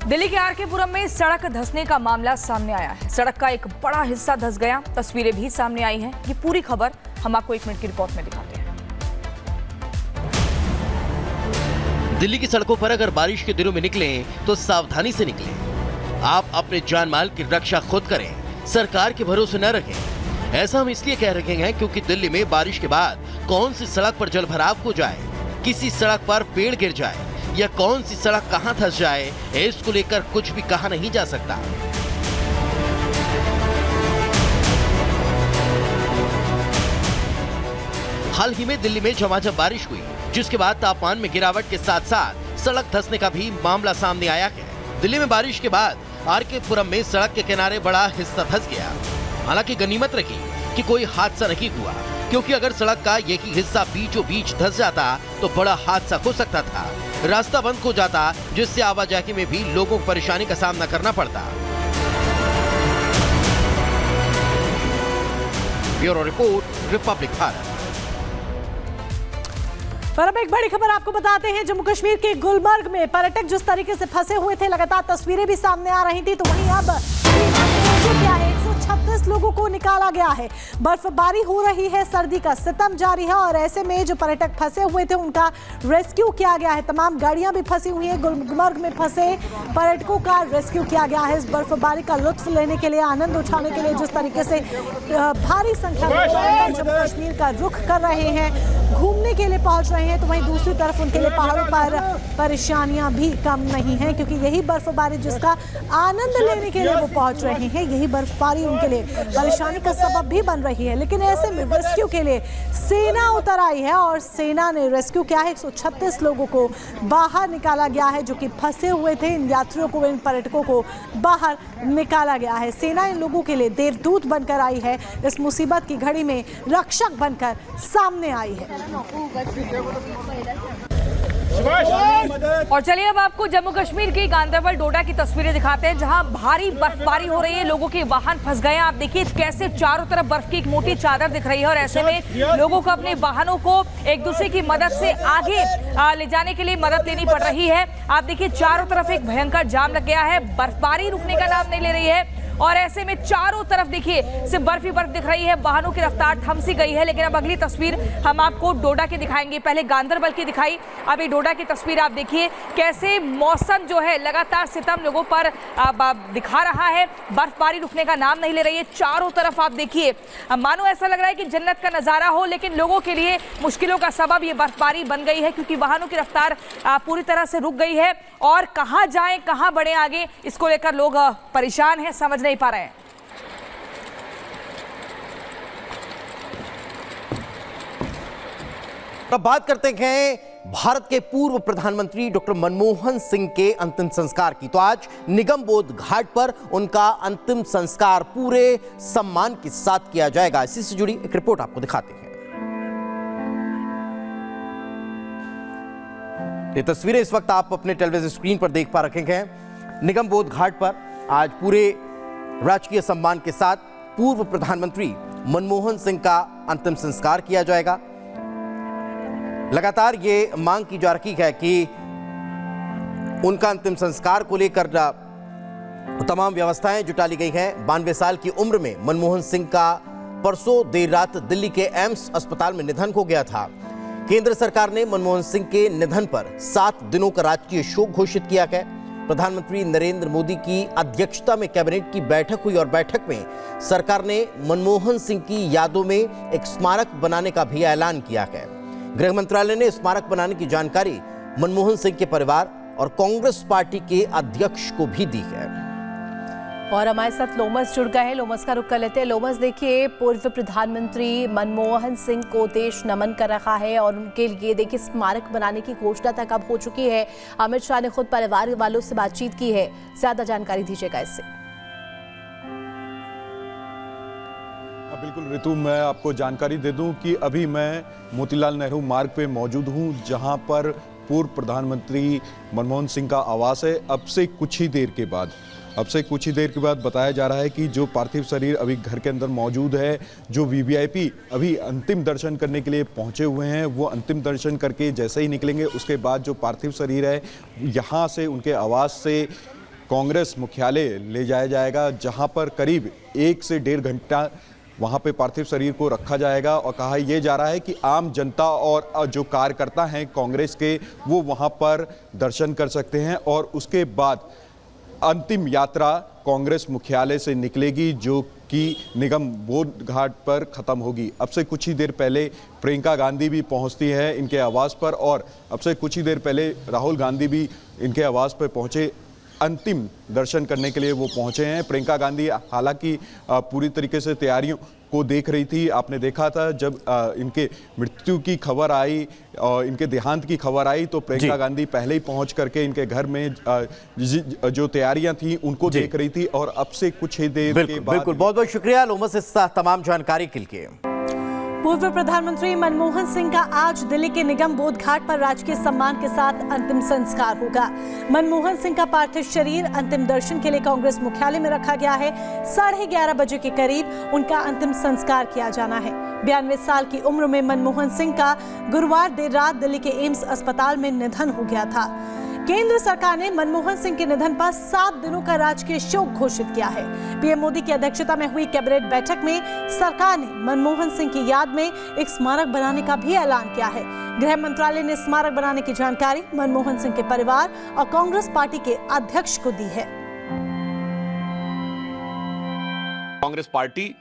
दिल्ली के आर के पुरम में सड़क धंसने का मामला सामने आया है। सड़क का एक बड़ा हिस्सा धंस गया। तस्वीरें भी सामने आई हैं। ये पूरी खबर हम आपको 1 मिनट की रिपोर्ट में दिखाते हैं। दिल्ली की सड़कों पर अगर बारिश के दिनों में निकलें तो सावधानी से निकलें। आप अपने जान माल की रक्षा खुद करें, सरकार के भरोसे न रखें। ऐसा हम इसलिए कह रहे हैं क्योंकि दिल्ली में बारिश के बाद कौन सी सड़क पर जलभराव हो जाए, किसी सड़क पर पेड़ गिर जाए या कौन सी सड़क कहां धंस जाए, इसको लेकर कुछ भी कहा नहीं जा सकता। हाल ही में दिल्ली में झमाझम बारिश हुई, जिसके बाद तापमान में गिरावट के साथ साथ सड़क धंसने का भी मामला सामने आया है। दिल्ली में बारिश के बाद आर के पुरम में सड़क के किनारे बड़ा हिस्सा धंस गया। हालांकि गनीमत रखी कि कोई हादसा नहीं हुआ, क्योंकि अगर सड़क का यही हिस्सा बीचों बीच धंस जाता तो बड़ा हादसा हो सकता था। रास्ता बंद हो जाता, जिससे आवाजाही में भी लोगों को परेशानी का सामना करना पड़ता। Bureau report, Republic Bharat. पर अब एक बड़ी खबर आपको बताते हैं। जम्मू कश्मीर के गुलमर्ग में पर्यटक जिस तरीके से फंसे हुए थे, लगातार तस्वीरें भी सामने आ रही थी, तो वहीं अब क्या है, 136 लोगों को निकाला गया है। बर्फबारी हो रही है, सर्दी का सितम जारी है और ऐसे में जो पर्यटक फंसे हुए थे उनका रेस्क्यू किया गया है। तमाम गाड़ियां भी फंसी हुई हैं। गुलमर्ग में फंसे पर्यटकों का रेस्क्यू किया गया है। इस बर्फबारी का लुत्फ लेने के लिए, आनंद उठाने के लिए जिस तरीके से भारी संख्या में पर्यटक जम्मू कश्मीर का रुख कर रहे हैं, घूमने के लिए पहुंच रहे हैं, तो वहीं दूसरी तरफ उनके लिए पहाड़ों पर परेशानियां भी कम नहीं हैं, क्योंकि यही बर्फबारी जिसका आनंद लेने के लिए वो पहुंच रहे हैं, यही बर्फबारी उनके लिए परेशानी का सबब भी बन रही है। लेकिन ऐसे में रेस्क्यू के लिए सेना उतर आई है और सेना ने रेस्क्यू किया है। 136 लोगों को बाहर निकाला गया है, जो कि फंसे हुए थे। इन यात्रियों को, इन पर्यटकों को बाहर निकाला गया है। सेना इन लोगों के लिए देवदूत बनकर आई है, इस मुसीबत की घड़ी में रक्षक बनकर सामने आई है। और चलिए अब आपको जम्मू कश्मीर की गांधरबल डोडा की तस्वीरें दिखाते हैं, जहां भारी बर्फबारी हो रही है। लोगों के वाहन फंस गए हैं। आप देखिए कैसे चारों तरफ बर्फ की एक मोटी चादर दिख रही है और ऐसे में लोगों को अपने वाहनों को एक दूसरे की मदद से आगे ले जाने के लिए मदद लेनी पड़ रही है। आप देखिए चारों तरफ एक भयंकर जाम लग गया है। बर्फबारी रुकने का नाम नहीं ले रही है और ऐसे में चारों तरफ देखिए सिर्फ बर्फ ही बर्फ दिख रही है। वाहनों की रफ्तार थम सी गई है। लेकिन अब अगली तस्वीर हम आपको डोडा की दिखाएंगे। पहले गांधरबल की दिखाई, अब ये डोडा की तस्वीर आप देखिए कैसे मौसम जो है लगातार सितम लोगों पर दिखा रहा है। बर्फबारी रुकने का नाम नहीं ले रही है। चारों तरफ आप देखिए मानो ऐसा लग रहा है कि जन्नत का नजारा हो, लेकिन लोगों के लिए मुश्किलों का सबब ये बर्फबारी बन गई है, क्योंकि वाहनों की रफ्तार पूरी तरह से रुक गई है और कहां जाएं, कहां बढ़े आगे, इसको लेकर लोग परेशान हैं, समझ नहीं पा रहे हैं। अब बात करते हैं भारत के पूर्व प्रधानमंत्री डॉक्टर मनमोहन सिंह के अंतिम संस्कार की। तो आज निगम बोध घाट पर उनका अंतिम संस्कार पूरे सम्मान के साथ किया जाएगा। इसी से जुड़ी एक रिपोर्ट आपको दिखाते हैं। ये तस्वीरें इस वक्त आप अपने टेलीविजन स्क्रीन पर देख पा रहे हैं। निगम बोध घाट पर आज पूरे राजकीय सम्मान के साथ पूर्व प्रधानमंत्री मनमोहन सिंह का अंतिम संस्कार किया जाएगा। लगातार ये मांग की जा रही है कि उनका अंतिम संस्कार को लेकर तमाम व्यवस्थाएं जुटा ली गई हैं। 92 साल की उम्र में मनमोहन सिंह का परसों देर रात दिल्ली के एम्स अस्पताल में निधन हो गया था। केंद्र सरकार ने मनमोहन सिंह के निधन पर 7 दिनों का राजकीय शोक घोषित किया है। प्रधानमंत्री नरेंद्र मोदी की अध्यक्षता में कैबिनेट की बैठक हुई और बैठक में सरकार ने मनमोहन सिंह की यादों में एक स्मारक बनाने का भी ऐलान किया है। गृह मंत्रालय ने स्मारक बनाने की जानकारी मनमोहन सिंह के परिवार और कांग्रेस पार्टी के अध्यक्ष को भी दी है। और हमारे साथ लोमस जुड़ गए हैं। लोमस का रुख कर लेते हैं। लोमस, देखिए पूर्व प्रधानमंत्री मनमोहन सिंह को देश नमन कर रहा है और उनके लिए देखिए स्मारक बनाने की घोषणा तक अब हो चुकी है। अमित शाह ने खुद परिवार वालों से बातचीत की है। ज्यादा जानकारी दीजिएगा इससे। बिल्कुल रितु, मैं आपको जानकारी दे दूं कि अभी मैं मोतीलाल नेहरू मार्ग पे मौजूद हूं, जहां पर पूर्व प्रधानमंत्री मनमोहन सिंह का आवास है। अब से कुछ ही देर के बाद बताया जा रहा है कि जो पार्थिव शरीर अभी घर के अंदर मौजूद है, जो वीवीआईपी अभी अंतिम दर्शन करने के लिए पहुंचे हुए हैं, वो अंतिम दर्शन करके जैसे ही निकलेंगे उसके बाद जो पार्थिव शरीर है यहाँ से, उनके आवास से कांग्रेस मुख्यालय ले जाया जाएगा, जहां पर करीब 1 से 1.5 घंटा वहां पे पार्थिव शरीर को रखा जाएगा। और कहा यह जा रहा है कि आम जनता और जो कार्यकर्ता हैं कांग्रेस के, वो वहां पर दर्शन कर सकते हैं और उसके बाद अंतिम यात्रा कांग्रेस मुख्यालय से निकलेगी, जो कि निगम बोध घाट पर खत्म होगी। अब से कुछ ही देर पहले प्रियंका गांधी भी पहुंचती है इनके आवास पर, और अब से कुछ ही देर पहले राहुल गांधी भी इनके आवास पर पहुंचे, अंतिम दर्शन करने के लिए वो पहुंचे हैं। प्रियंका गांधी हालांकि पूरी तरीके से तैयारियों को देख रही थी। आपने देखा था जब इनके मृत्यु की खबर आई और इनके देहांत की खबर आई, तो प्रियंका गांधी पहले ही पहुंच करके इनके घर में जो तैयारियां थी उनको देख रही थी। और अब से कुछ ही देर के बाद बिल्कुल, बहुत बहुत शुक्रिया लोमस इस तमाम जानकारी के लिए। पूर्व प्रधानमंत्री मनमोहन सिंह का आज दिल्ली के निगम बोध घाट पर राजकीय सम्मान के साथ अंतिम संस्कार होगा। मनमोहन सिंह का पार्थिव शरीर अंतिम दर्शन के लिए कांग्रेस मुख्यालय में रखा गया है। 11:30 बजे के करीब उनका अंतिम संस्कार किया जाना है। 92 साल की उम्र में मनमोहन सिंह का गुरुवार देर रात दिल्ली के एम्स अस्पताल में निधन हो गया था। केंद्र सरकार ने मनमोहन सिंह के निधन पर 7 दिनों का राजकीय शोक घोषित किया है। पीएम मोदी की अध्यक्षता में हुई कैबिनेट बैठक में सरकार ने मनमोहन सिंह की याद में एक स्मारक बनाने का भी ऐलान किया है। गृह मंत्रालय ने स्मारक बनाने की जानकारी मनमोहन सिंह के परिवार और कांग्रेस पार्टी के अध्यक्ष को दी है। कांग्रेस पार्टी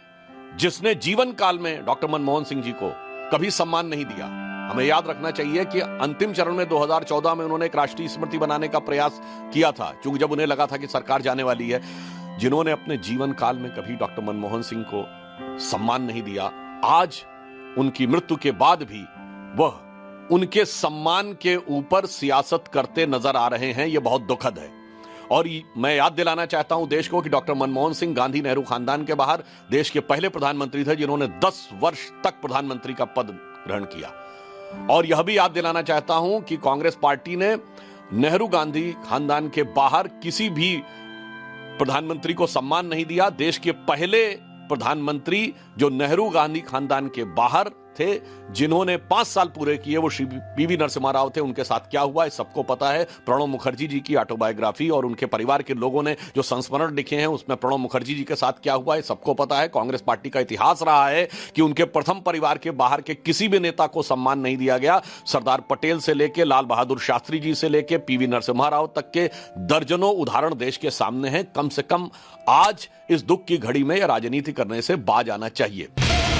जिसने जीवन काल में डॉक्टर मनमोहन सिंह जी को कभी सम्मान नहीं दिया, हमें याद रखना चाहिए कि अंतिम चरण में 2014 में उन्होंने एक राष्ट्रीय स्मृति बनाने का प्रयास किया था, क्योंकि जब उन्हें लगा था कि सरकार जाने वाली है। जिन्होंने अपने जीवन काल में कभी डॉक्टर मनमोहन सिंह को सम्मान नहीं दिया, आज उनकी मृत्यु के बाद भी वह उनके सम्मान के ऊपर सियासत करते नजर आ रहे हैं। यह बहुत दुखद है। और मैं याद दिलाना चाहता हूं देश को कि डॉक्टर मनमोहन सिंह गांधी नेहरू खानदान के बाहर देश के पहले प्रधानमंत्री थे, जिन्होंने 10 वर्ष तक प्रधानमंत्री का पद ग्रहण किया। और यह भी याद दिलाना चाहता हूं कि कांग्रेस पार्टी ने नेहरू गांधी खानदान के बाहर किसी भी प्रधानमंत्री को सम्मान नहीं दिया। देश के पहले प्रधानमंत्री जो नेहरू गांधी खानदान के बाहर थे, जिन्होंने 5 साल पूरे किए, वो श्री पीवी नरसिम्हा राव थे। उनके साथ क्या हुआ इस सबको पता है। प्रणब मुखर्जी जी की ऑटोबायोग्राफी और उनके परिवार के लोगों ने जो संस्मरण लिखे हैं उसमें प्रणब मुखर्जी जी के साथ क्या हुआ है सबको पता है। कांग्रेस पार्टी का इतिहास रहा है कि उनके प्रथम परिवार के बाहर के किसी भी नेता को सम्मान नहीं दिया गया। सरदार पटेल से लेके लाल बहादुर शास्त्री जी से लेके पीवी नरसिम्हा राव तक के दर्जनों उदाहरण देश के सामने हैं। कम से कम आज इस दुख की घड़ी में यह राजनीति करने से बाज आना चाहिए।